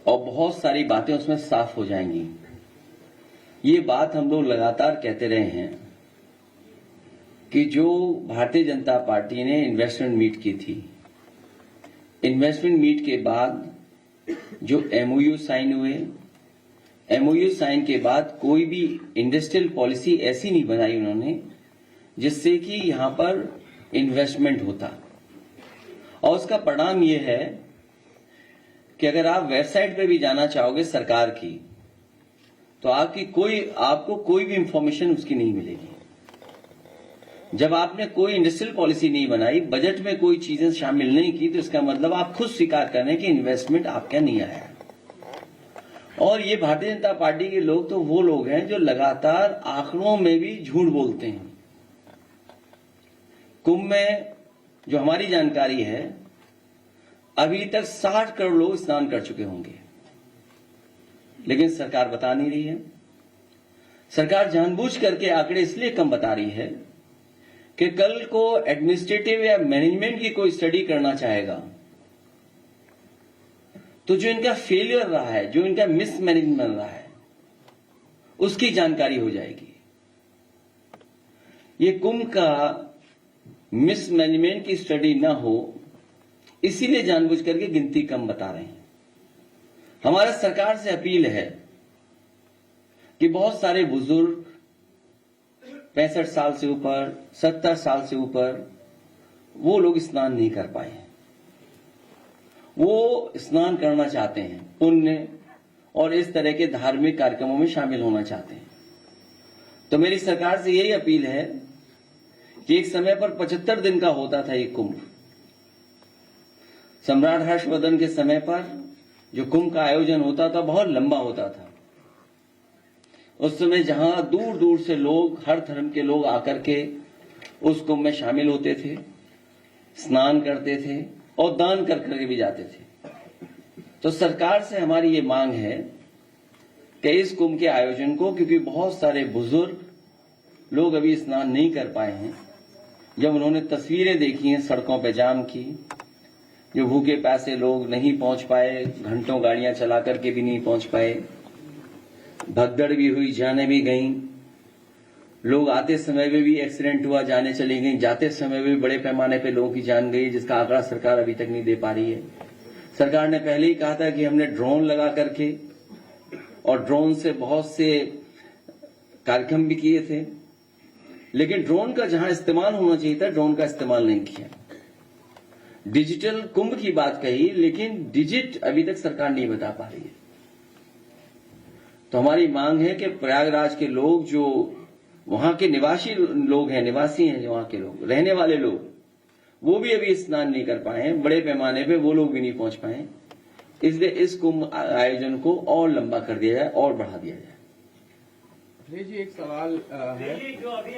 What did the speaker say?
और बहुत सारी बातें उसमें साफ हो जाएंगी। ये बात हम लोग लगातार कहते रहे हैं कि जो भारतीय जनता पार्टी ने इन्वेस्टमेंट मीट की थी, इन्वेस्टमेंट मीट के बाद जो एमओयू साइन हुए, एमओयू साइन के बाद कोई भी इंडस्ट्रियल पॉलिसी ऐसी नहीं बनाई उन्होंने जिससे कि यहां पर इन्वेस्टमेंट होता। और उसका परिणाम यह है कि अगर आप वेबसाइट पे भी जाना चाहोगे सरकार की, तो आपको कोई भी इंफॉर्मेशन उसकी नहीं मिलेगी। जब आपने कोई इंडस्ट्रियल पॉलिसी नहीं बनाई, बजट में कोई चीजें शामिल नहीं की, तो इसका मतलब आप खुद स्वीकार कर रहे हैं कि इन्वेस्टमेंट आपके नहीं आया। और ये भारतीय जनता पार्टी के लोग तो वो लोग हैं जो लगातार आंकड़ों में भी झूठ बोलते हैं। कुंभ में जो हमारी जानकारी है, अभी तक 60 करोड़ लोग स्नान कर चुके होंगे, लेकिन सरकार बता नहीं रही है। सरकार जानबूझ करके आंकड़े इसलिए कम बता रही है कि कल को एडमिनिस्ट्रेटिव या मैनेजमेंट की कोई स्टडी करना चाहेगा तो जो इनका फेलियर रहा है, जो इनका मिसमैनेजमेंट रहा है, उसकी जानकारी हो जाएगी। ये कुंभ का मिसमैनेजमेंट की स्टडी ना हो, इसीलिए जानबूझ करके गिनती कम बता रहे हैं। हमारा सरकार से अपील है कि बहुत सारे बुजुर्ग 65 साल से ऊपर, 70 साल से ऊपर, वो लोग स्नान नहीं कर पाए हैं। वो स्नान करना चाहते हैं, पुण्य और इस तरह के धार्मिक कार्यक्रमों में शामिल होना चाहते हैं। तो मेरी सरकार से यही अपील है कि एक समय पर 75 दिन का होता था ये कुंभ। सम्राट हर्षवर्धन के समय पर जो कुंभ का आयोजन होता था, बहुत लंबा होता था। उस समय जहां दूर दूर से लोग, हर धर्म के लोग आकर के उस कुंभ में शामिल होते थे, स्नान करते थे और दान कर करके भी जाते थे। तो सरकार से हमारी ये मांग है कि इस कुंभ के आयोजन को, क्योंकि बहुत सारे बुजुर्ग लोग अभी स्नान नहीं कर पाए हैं, जब उन्होंने तस्वीरें देखी हैं सड़कों पे जाम की, जो भूखे प्यासे लोग नहीं पहुंच पाए, घंटों गाड़ियां चला करके भी नहीं पहुंच पाए, भगदड़ भी हुई, जाने भी गई, लोग आते समय में भी एक्सीडेंट हुआ, जाने चली गई, जाते समय भी बड़े पैमाने पे लोगों की जान गई, जिसका आंकड़ा सरकार अभी तक नहीं दे पा रही है। सरकार ने पहले ही कहा था कि हमने ड्रोन लगा करके, और ड्रोन से बहुत से कार्यक्रम भी किए थे, लेकिन ड्रोन का जहां इस्तेमाल होना चाहिए था, ड्रोन का इस्तेमाल नहीं किया। डिजिटल कुंभ की बात कही, लेकिन डिजिट अभी तक सरकार नहीं बता पा रही है। तो हमारी मांग है कि प्रयागराज के लोग, जो वहां के निवासी लोग हैं, निवासी हैं वहां के लोग, रहने वाले लोग, वो भी अभी स्नान नहीं कर पाए हैं, बड़े पैमाने पे वो लोग भी नहीं पहुंच पाए। इसलिए इस कुंभ आयोजन को और लंबा कर दिया जाए और बढ़ा दिया जाए। जी एक सवाल है, जो अभी